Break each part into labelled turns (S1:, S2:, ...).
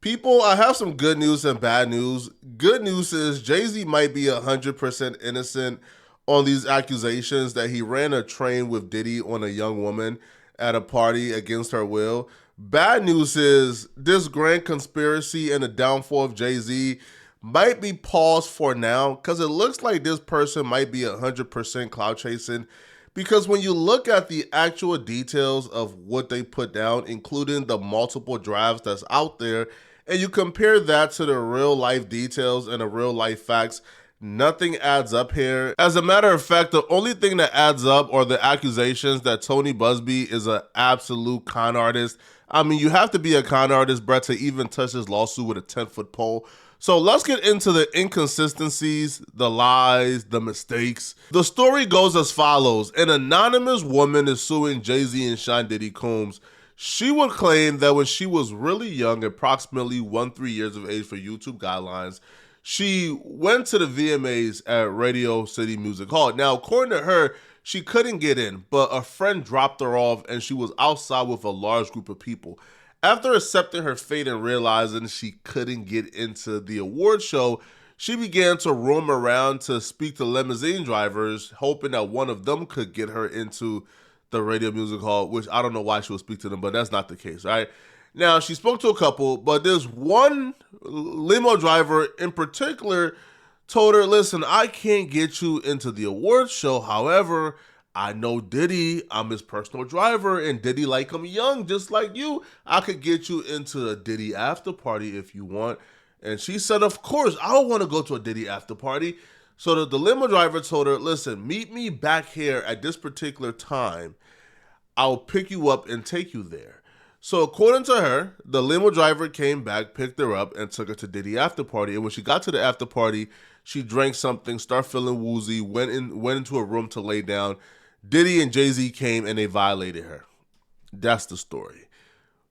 S1: People, I have some good news and bad news. Good news is Jay-Z might be 100% innocent on these accusations that he ran a train with Diddy on a young woman at a party against her will. Bad news is this grand conspiracy and the downfall of Jay-Z might be paused for now because it looks like this person might be 100% cloud chasing. Because when you look at the actual details of what they put down, including the multiple drafts that's out there, and you compare that to the real life details and the real life facts, nothing adds up here. As a matter of fact, the only thing that adds up are the accusations that Tony Busby is an absolute con artist. I mean, you have to be a con artist, Brett, to even touch this lawsuit with a 10-foot pole. So let's get into the inconsistencies, the lies, the mistakes. The story goes as follows. An anonymous woman is suing Jay-Z and Sean Diddy Combs. She would claim that when she was really young, approximately 1-3 years of age for YouTube guidelines, she went to the VMAs at Radio City Music Hall. Now, according to her, she couldn't get in, but a friend dropped her off and she was outside with a large group of people. After accepting her fate and realizing she couldn't get into the award show, she began to roam around to speak to limousine drivers, hoping that one of them could get her into the Radio Music Hall, which I don't know why she would speak to them, but that's not the case, right? Now, she spoke to a couple, but there's one limo driver in particular told her, listen, I can't get you into the awards show. However, I know Diddy, I'm his personal driver, and Diddy like him young, just like you. I could get you into a Diddy after party if you want. And she said, of course, I don't want to go to a Diddy after party. So the limo driver told her, listen, meet me back here at this particular time. I'll pick you up and take you there. So according to her, the limo driver came back, picked her up, and took her to Diddy after party. And when she got to the after party, she drank something, started feeling woozy, went into a room to lay down. Diddy and Jay-Z came and they violated her. That's the story.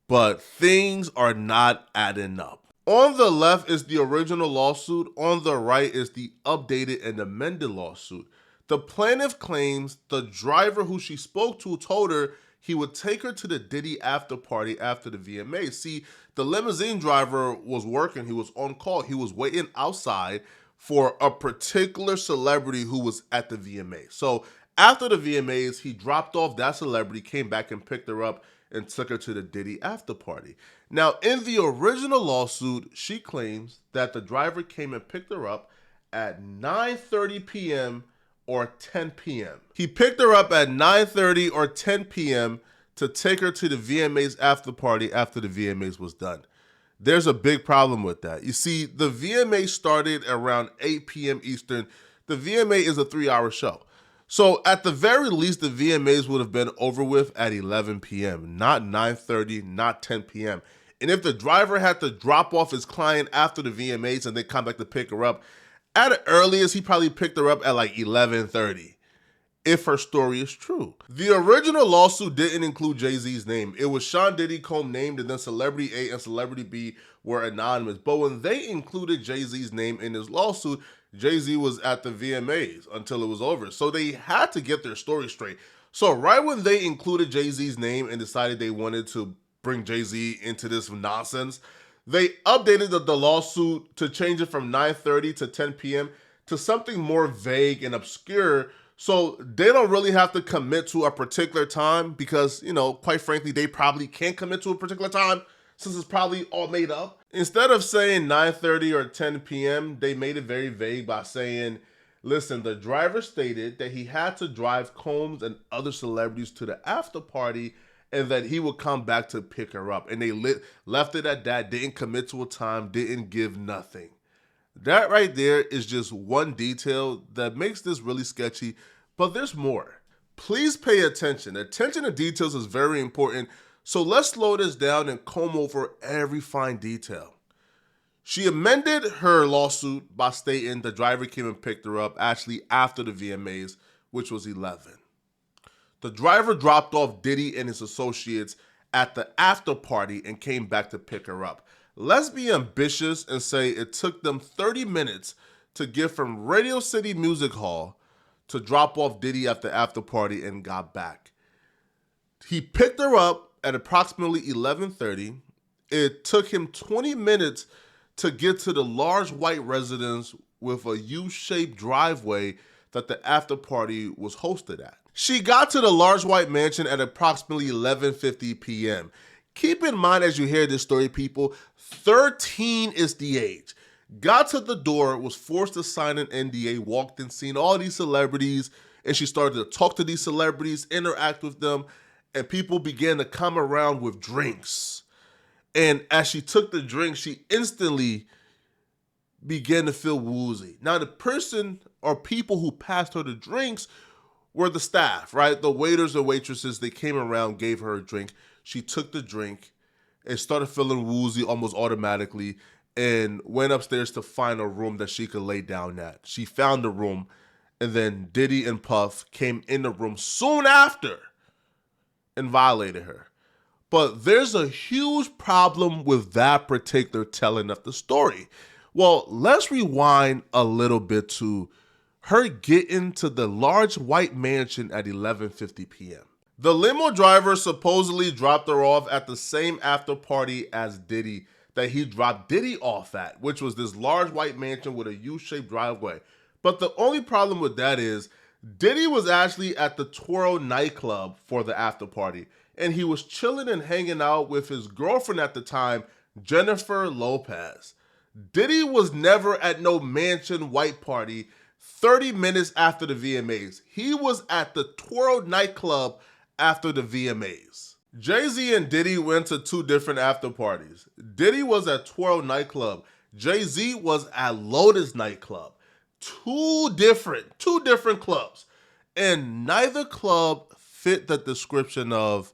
S1: But things are not adding up. On the left is the original lawsuit. On the right is the updated and amended lawsuit. The plaintiff claims the driver who she spoke to told her he would take her to the Diddy after party after the VMA. See, the limousine driver was working. He was on call. He was waiting outside for a particular celebrity who was at the VMA. So after the VMAs, he dropped off that celebrity, came back and picked her up and took her to the Diddy after party. Now, in the original lawsuit, she claims that the driver came and picked her up at 9:30 p.m. or 10 p.m. He picked her up at 9:30 or 10 p.m. to take her to the VMAs after party after the VMAs was done. There's a big problem with that. You see, the VMA started around 8 p.m. Eastern. The VMA is a 3-hour show. So at the very least, the VMAs would have been over with at 11 p.m., not 9:30, not 10 p.m. And if the driver had to drop off his client after the VMAs and then come back to pick her up, at the earliest, he probably picked her up at like 11:30, if her story is true. The original lawsuit didn't include Jay-Z's name. It was Sean Diddy Combs named, and then Celebrity A and Celebrity B were anonymous. But when they included Jay-Z's name in this lawsuit, Jay-Z was at the VMAs until it was over. So they had to get their story straight. So right when they included Jay-Z's name and decided they wanted to bring Jay-Z into this nonsense, they updated the lawsuit to change it from 9:30 to 10 p.m. to something more vague and obscure, so they don't really have to commit to a particular time because, quite frankly, they probably can't commit to a particular time since it's probably all made up. Instead of saying 9:30 or 10 p.m., they made it very vague by saying, listen, the driver stated that he had to drive Combs and other celebrities to the after party and that he would come back to pick her up. And they left it at that, didn't commit to a time, didn't give nothing. That right there is just one detail that makes this really sketchy, but there's more. Please pay attention. Attention to details is very important, so let's slow this down and comb over every fine detail. She amended her lawsuit by stating the driver came and picked her up actually after the VMAs, which was 11. The driver dropped off Diddy and his associates at the after party and came back to pick her up. Let's be ambitious and say it took them 30 minutes to get from Radio City Music Hall to drop off Diddy at the after party and got back. He picked her up at approximately 11:30 It took him 20 minutes to get to the large white residence with a U-shaped driveway that the after party was hosted at. She got to the large white mansion at approximately 11:50 p.m. Keep in mind as you hear this story, people, 13 is the age. Got to the door, was forced to sign an NDA, walked in, seen all these celebrities, and she started to talk to these celebrities, interact with them, and people began to come around with drinks. And as she took the drink, she instantly began to feel woozy. Now, the person or people who passed her the drinks were the staff, right? The waiters and waitresses, they came around, gave her a drink. She took the drink and started feeling woozy almost automatically and went upstairs to find a room that she could lay down at. She found the room, and then Diddy and Puff came in the room soon after and violated her. But there's a huge problem with that particular telling of the story. Well, let's rewind a little bit to her getting to the large white mansion at 11:50 p.m. The limo driver supposedly dropped her off at the same after party as Diddy that he dropped Diddy off at, which was this large white mansion with a U-shaped driveway. But the only problem with that is Diddy was actually at the Twirl nightclub for the after party, and he was chilling and hanging out with his girlfriend at the time, Jennifer Lopez. Diddy was never at no mansion white party 30 minutes after the VMAs. He was at the Twirl nightclub after the VMAs. Jay-Z and Diddy went to two different after parties. Diddy was at Twirl nightclub. Jay-Z was at Lotus nightclub. Two different clubs. And neither club fit the description of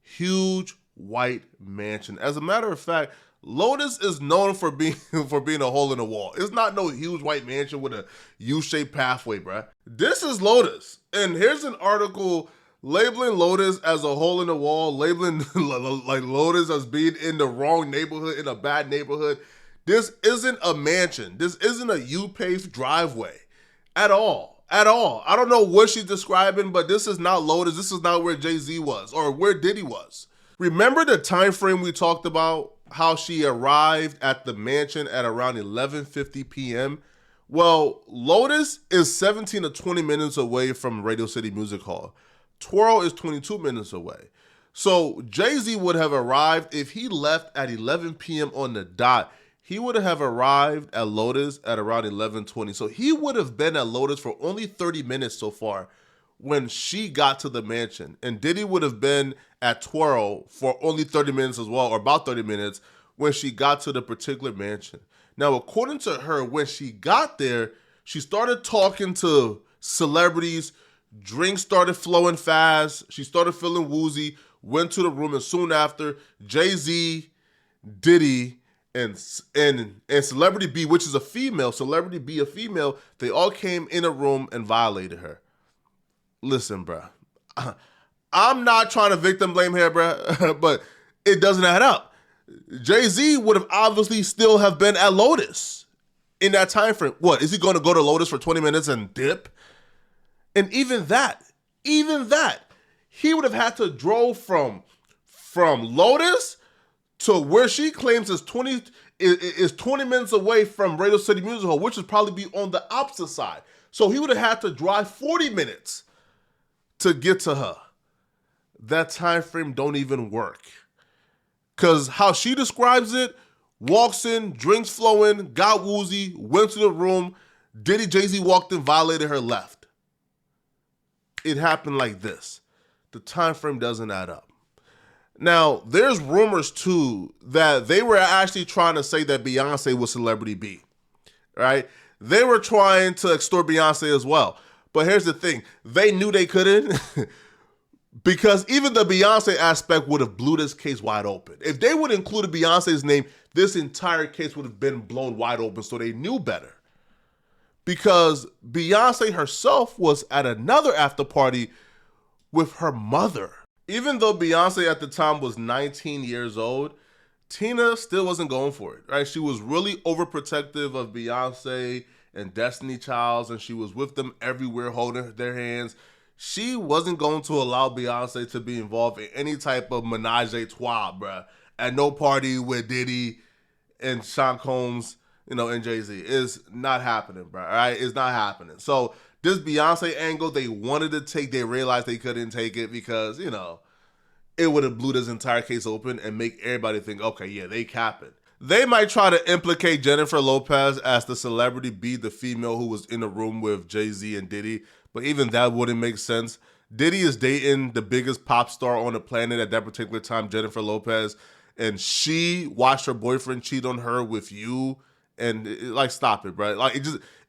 S1: huge white mansion. As a matter of fact, Lotus is known for being a hole in the wall. It's not no huge white mansion with a U-shaped pathway, bruh. This is Lotus. And here's an article labeling Lotus as a hole in the wall, labeling like Lotus as being in the wrong neighborhood, in a bad neighborhood. This isn't a mansion. This isn't a U-paved driveway at all. At all. I don't know what she's describing, but this is not Lotus. This is not where Jay-Z was or where Diddy was. Remember the time frame we talked about? How she arrived at the mansion at around 11:50 p.m. Well, Lotus is 17 to 20 minutes away from Radio City Music Hall. Twirl is 22 minutes away. So Jay-Z would have arrived, if he left at 11 p.m. on the dot, he would have arrived at Lotus at around 11:20. So he would have been at Lotus for only 30 minutes so far when she got to the mansion. And Diddy would have been at Twirl for only 30 minutes as well, or about 30 minutes, when she got to the particular mansion. Now, according to her, when she got there, she started talking to celebrities, drinks started flowing fast, she started feeling woozy, went to the room, and soon after, Jay-Z, Diddy, and Celebrity B, which is a female, Celebrity B, a female, they all came in a room and violated her. Listen, bruh, I'm not trying to victim blame here, bruh, but it doesn't add up. Jay-Z would have obviously still have been at Lotus in that time frame. What, is he going to go to Lotus for 20 minutes and dip? And even that, he would have had to drove from Lotus to where she claims is 20 minutes away from Radio City Music Hall, which would probably be on the opposite side. So he would have had to drive 40 minutes to get to her. That time frame don't even work. Because how she describes it, walks in, drinks flowing, got woozy, went to the room, Diddy, Jay-Z walked in, violated her, left. It happened like this. The time frame doesn't add up. Now, there's rumors too that they were actually trying to say that Beyonce was Celebrity B, right? They were trying to extort Beyonce as well. But here's the thing. They knew they couldn't because even the Beyonce aspect would have blew this case wide open. If they would have included Beyonce's name, this entire case would have been blown wide open, so they knew better. Because Beyonce herself was at another after party with her mother. Even though Beyonce at the time was 19 years old, Tina still wasn't going for it, right? She was really overprotective of Beyonce and Destiny Childs, and she was with them everywhere, holding their hands. She wasn't going to allow Beyonce to be involved in any type of menage a trois, bruh, at no party with Diddy and Sean Combs, and Jay-Z. It's not happening, bro. All right? It's not happening. So this Beyonce angle they wanted to take, they realized they couldn't take it because, it would have blew this entire case open and make everybody think, okay, yeah, they capping. They might try to implicate Jennifer Lopez as the celebrity be the female who was in the room with Jay-Z and Diddy, but even that wouldn't make sense. Diddy is dating the biggest pop star on the planet at that particular time, Jennifer Lopez, and she watched her boyfriend cheat on her with you, and stop it, bro.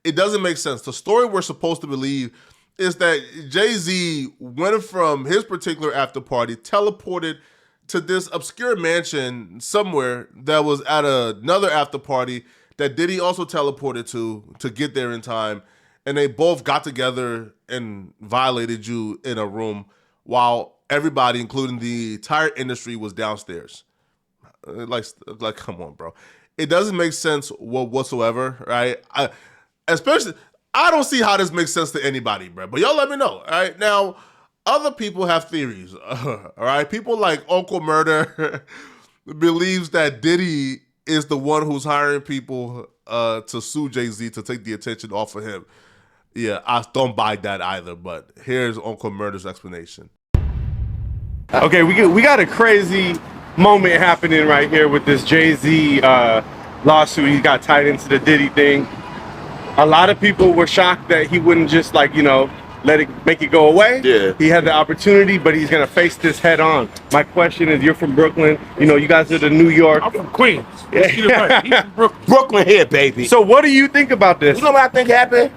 S1: It doesn't make sense. The story we're supposed to believe is that Jay-Z went from his particular after party, teleported to this obscure mansion somewhere that was at another after party that Diddy also teleported to get there in time. And they both got together and violated you in a room while everybody, including the entire industry, was downstairs. Come on, bro. It doesn't make sense whatsoever, right? I don't see how this makes sense to anybody, bro. But y'all let me know, all right? Now, other people have theories, all right? People like Uncle Murder believes that Diddy is the one who's hiring people to sue Jay-Z to take the attention off of him. Yeah, I don't buy that either, but here's Uncle Murder's explanation.
S2: Okay, we got a crazy moment happening right here with this Jay-Z lawsuit. He got tied into the Diddy thing. A lot of people were shocked that he wouldn't just make it go away.
S3: Yeah.
S2: He had the opportunity, but he's gonna face this head on. My question is, you're from Brooklyn. You guys are the New York.
S3: I'm from Queens. Yeah. He's from Brooklyn. Brooklyn here, baby.
S2: So what do you think about this?
S3: You know what I think happened?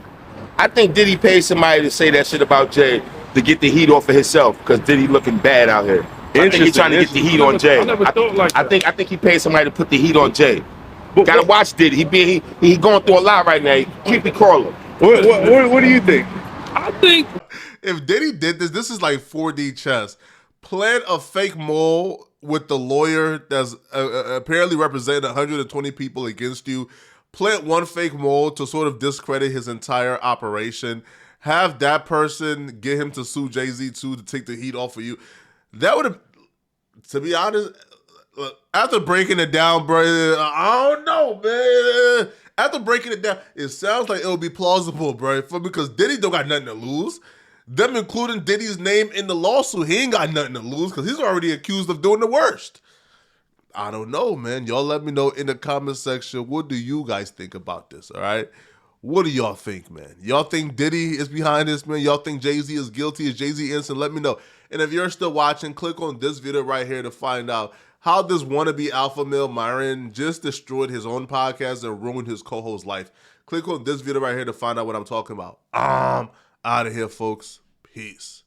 S3: I think Diddy paid somebody to say that shit about Jay to get the heat off of himself because Diddy looking bad out here. So I think he's trying to get the heat on Jay.
S4: I never thought like that.
S3: I think he paid somebody to put the heat on Jay. Gotta watch Diddy. He going through a lot right now. Keep it crawling.
S2: What do you think?
S4: I think
S1: if Diddy did this is like 4D chess. Plant a fake mole with the lawyer that's apparently representing 120 people against you. Plant one fake mole to sort of discredit his entire operation. Have that person get him to sue Jay-Z too to take the heat off of you. That would have, to be honest, after breaking it down, bro, I don't know, man. After breaking it down, it sounds like it would be plausible, bro, because Diddy don't got nothing to lose. Them including Diddy's name in the lawsuit, he ain't got nothing to lose because he's already accused of doing the worst. I don't know, man. Y'all let me know in the comment section. What do you guys think about this, all right? What do y'all think, man? Y'all think Diddy is behind this, man? Y'all think Jay-Z is guilty? Is Jay-Z innocent? Let me know. And if you're still watching, click on this video right here to find out how this wannabe alpha male Myron just destroyed his own podcast and ruined his co-host's life. Click on this video right here to find out what I'm talking about. Out of here, folks. Peace.